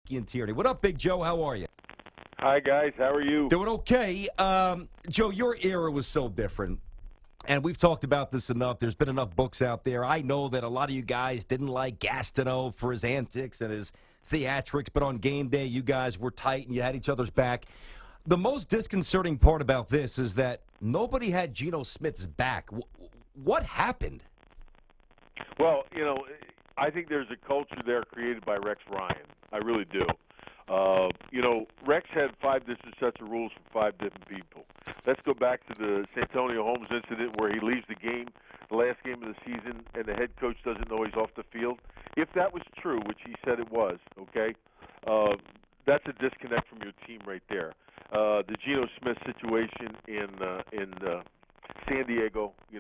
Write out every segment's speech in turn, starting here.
Tiki and Tierney. What up, Big Joe? How are you? Hi, guys. How are you? Doing okay. Joe, your era was so different. And we've talked about this enough. There's been enough books out there. I know that a lot of you guys didn't like Gastineau for his antics and his theatrics, but on game day, you guys were tight and you had each other's back. The most disconcerting part about this is that nobody had Geno Smith's back. What happened? Well, I think there's a culture there created by Rex Ryan. I really do. Rex had 5 different sets of rules for 5 different people. Let's go back to the Santonio Holmes incident where he leaves the game, the last game of the season, and the head coach doesn't know he's off the field. If that was true, which he said it was, okay, that's a disconnect from your team right there. The Geno Smith situation in San Diego, he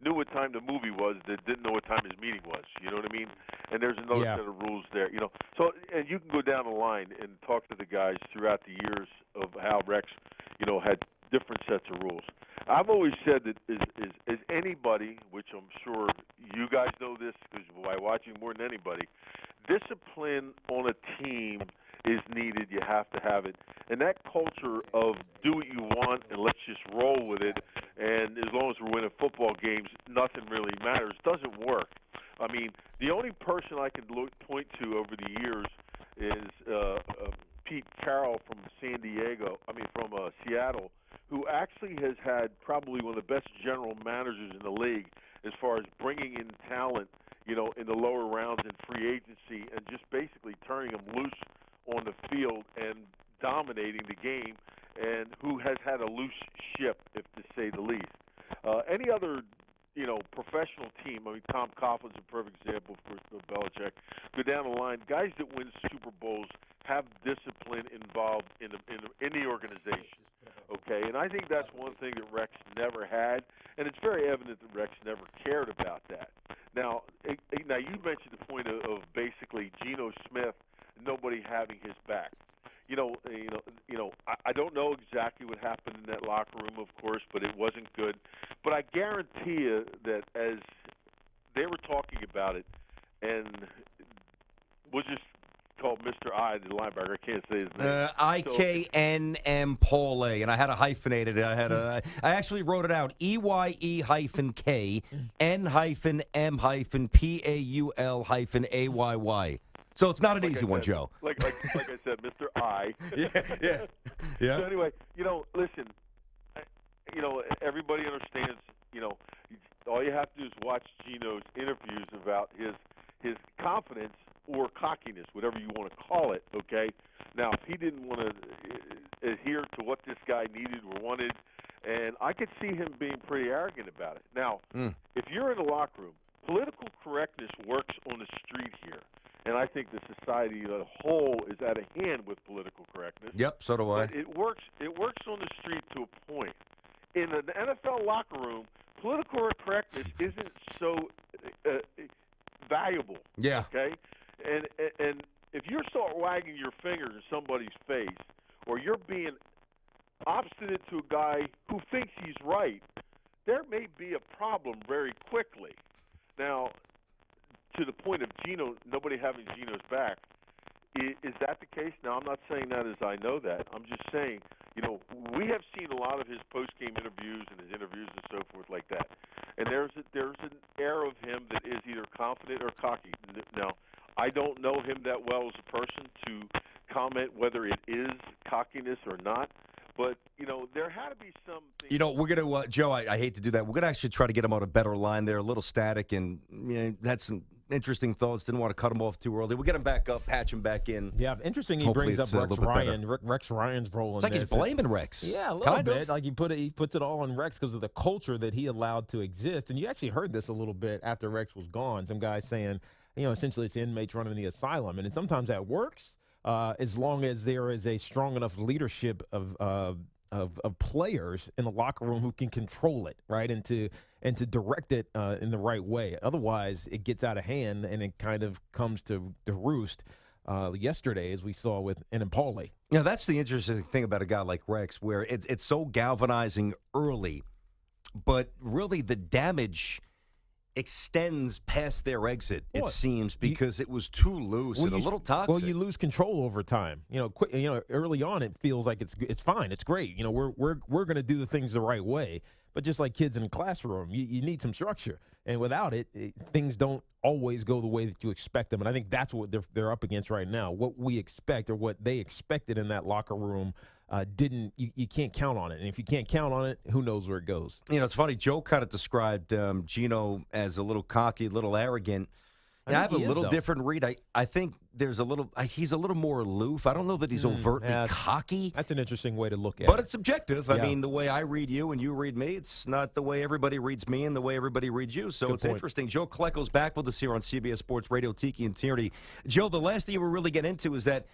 knew what time the movie was, that didn't know what time his meeting was. You know what I mean? And there's another set of rules there. So and you can go down the line and talk to the guys throughout the years of how Rex, had different sets of rules. I've always said that is anybody, which I'm sure you guys know this because by watching more than anybody, discipline on a team is needed. You have to have it. And that culture of do what you want and let's just roll with it, and as long as we're winning football games, nothing really matters, doesn't work. I mean, the only person I can point to over the years is Pete Carroll from Seattle, who actually has had probably one of the best general managers in the league as far as bringing in talent, in the lower rounds in free agency and just basically turning them loose on the field and dominating the game, and who has had a loose ship, if to say the least. Any other, professional team, Tom Coughlin's a perfect example, of course, Bill Belichick, go down the line, guys that win Super Bowls have discipline involved in the organization, okay? And I think that's one thing that Rex never had, and it's very evident that Rex never cared about that. Now you mentioned the point of basically Geno Smith, nobody having his back. I don't know exactly what happened in that locker room, of course, but it wasn't good. But I guarantee you that as they were talking about it, and we'll just call Mr. I, the linebacker, I can't say his name. IKNM Paul A, and I had to hyphenate it. I actually wrote it out. EYE-K N-M-Paul-AYY. So it's not an easy one, Joe. Like I said, Mr. I. Yeah. So anyway, listen, everybody understands, all you have to do is watch Geno's interviews about his confidence or cockiness, whatever you want to call it, okay? Now, if he didn't want to adhere to what this guy needed or wanted, and I could see him being pretty arrogant about it. Now, if you're in the locker room, political correctness works on the street here. And I think the society as a whole is out of hand with political correctness. Yep, so do I. But it works on the street to a point. In the NFL locker room, political correctness isn't so valuable. Yeah. Okay? And if you start wagging your finger in somebody's face, or you're being obstinate to a guy who thinks he's right, there may be a problem very quickly. Now, to the point of Geno, nobody having Geno's back, is that the case? Now, I'm not saying that as I know that. I'm just saying, we have seen a lot of his post-game interviews and his interviews and so forth like that. And there's an air of him that is either confident or cocky. Now, I don't know him that well as a person to comment whether it is cockiness or not. But, there had to be something. We're going to, Joe, I hate to do that. We're going to actually try to get him on a better line there, a little static, and had some interesting thoughts. Didn't want to cut him off too early. We'll get him back up, patch him back in. Yeah, interesting he Hopefully brings up it's, Rex Ryan. Rex Ryan's role in this. It's like he's blaming Rex. Yeah, a little bit. Like he puts it all on Rex because of the culture that he allowed to exist. And you actually heard this a little bit after Rex was gone. Some guys saying, essentially it's inmates running the asylum. And sometimes that works as long as there is a strong enough leadership of players in the locker room who can control it, right, and to direct it in the right way. Otherwise, it gets out of hand and it kind of comes to roost. Yesterday, as we saw with Paulie. That's the interesting thing about a guy like Rex, where it's so galvanizing early, but really the damage extends past their exit, it Well, seems, because it was too loose and a little toxic. Well, you lose control over time. Early on it feels like it's fine, it's great. We're going to do the things the right way. But just like kids in a classroom, you need some structure, and without it, things don't always go the way that you expect them. And I think that's what they're up against right now. What we expect, or what they expected in that locker room, you can't count on it. And if you can't count on it, who knows where it goes? It's funny. Joe kind of described Gino as a little cocky, a little arrogant. And I have a little different read. I think there's he's a little more aloof. I don't know that he's overtly cocky. That's an interesting way to look at it. But it's subjective. I mean, the way I read you and you read me, it's not the way everybody reads me and the way everybody reads you. So it's interesting. Joe Klecko's back with us here on CBS Sports Radio, Tiki and Tierney. Joe, the last thing you were really get into is that,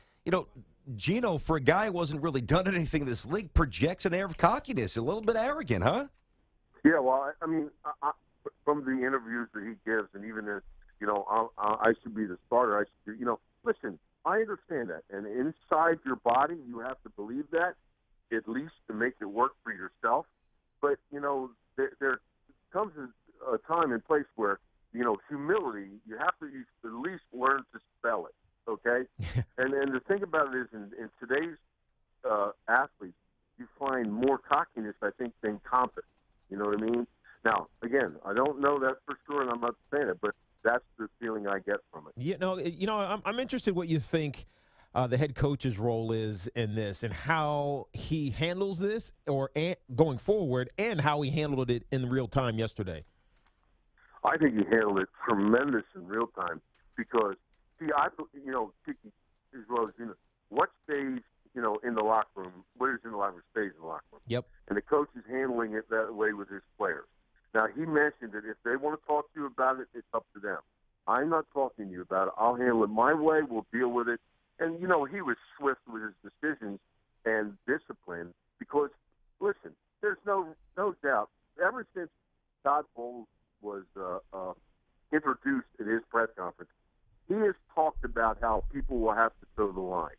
Gino, for a guy who wasn't really done anything in this league, projects an air of cockiness, a little bit arrogant, huh? Yeah, well, I mean, from the interviews that he gives, and even as, I should be the starter, listen, I understand that. And inside your body, you have to believe that, at least to make it work for yourself. But, there comes a time and place where, humility, you have to at least learn to spell it. Okay, and the thing about it is, in today's athletes, you find more cockiness, I think, than confidence. You know what I mean? Now, again, I don't know that for sure, and I'm not saying it, but that's the feeling I get from it. I'm interested what you think the head coach's role is in this, and how he handles this, going forward, and how he handled it in real time yesterday. I think he handled it tremendous in real time because. See, Tiki, as well as what stays, in the locker room, what is in the locker room stays in the locker room. Yep. And the coach is handling it that way with his players. Now, he mentioned that if they want to talk to you about it, it's up to them. I'm not talking to you about it. I'll handle it my way. We'll deal with it. And, he was swift with his decisions and discipline because, listen, there's no doubt, ever since Todd Bowles was introduced at his press conference, he has talked about how people will have to toe the line.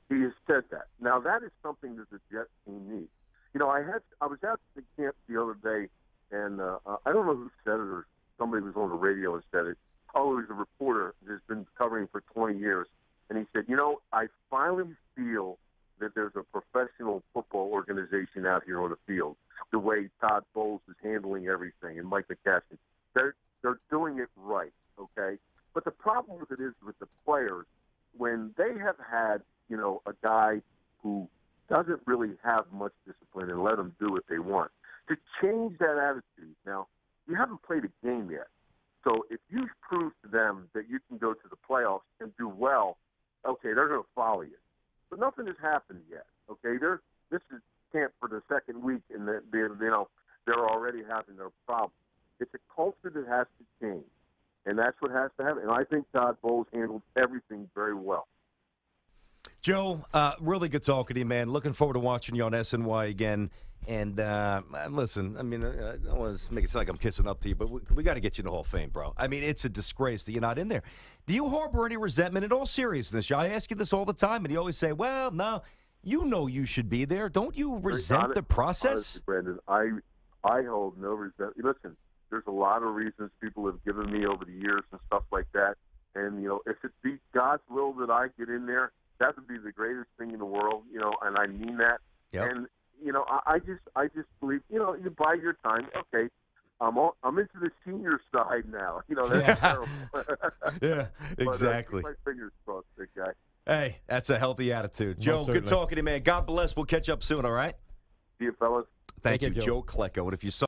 He has said that. Now, that is something that the Jets team needs. I was at the camp the other day, and I don't know who said it or somebody was on the radio and said it. Oh, it was a reporter that's been covering for 20 years. And he said, I finally feel that there's a professional football organization out here on the field, the way Todd Bowles is handling everything and Mike McCaskey. They're doing it right, okay? But the problem with it is with the players, when they have had, a guy who doesn't really have much discipline and let them do what they want, to change that attitude. Now, you haven't played a game yet. So if you prove to them that you can go to the playoffs and do well, okay, they're going to follow you. But nothing has happened yet, okay? This is camp for the second week, and they're already having their problems. It's a culture that has to change. And that's what has to happen. And I think Todd Bowles handled everything very well. Joe, really good talking to you, man. Looking forward to watching you on SNY again. And listen, I mean, I don't want to make it sound like I'm kissing up to you, but we got to get you in the Hall of Fame, bro. I mean, it's a disgrace that you're not in there. Do you harbor any resentment in all seriousness? I ask you this all the time, and you always say, well, no, you should be there. Don't you resent the process? Honestly, Brandon, I hold no resentment. Listen, there's a lot of reasons people have given me over the years and stuff like that. And, if it be God's will that I get in there, that would be the greatest thing in the world, and I mean that. Yep. And, I just believe, you bide your time. Okay, I'm into the senior side now. That's terrible. Yeah, exactly. But, my fingers crossed, big guy. Hey, that's a healthy attitude. Joe, good talking to you, man. God bless. We'll catch up soon, all right? See you, fellas. Thank you, Joe Klecko. And if you saw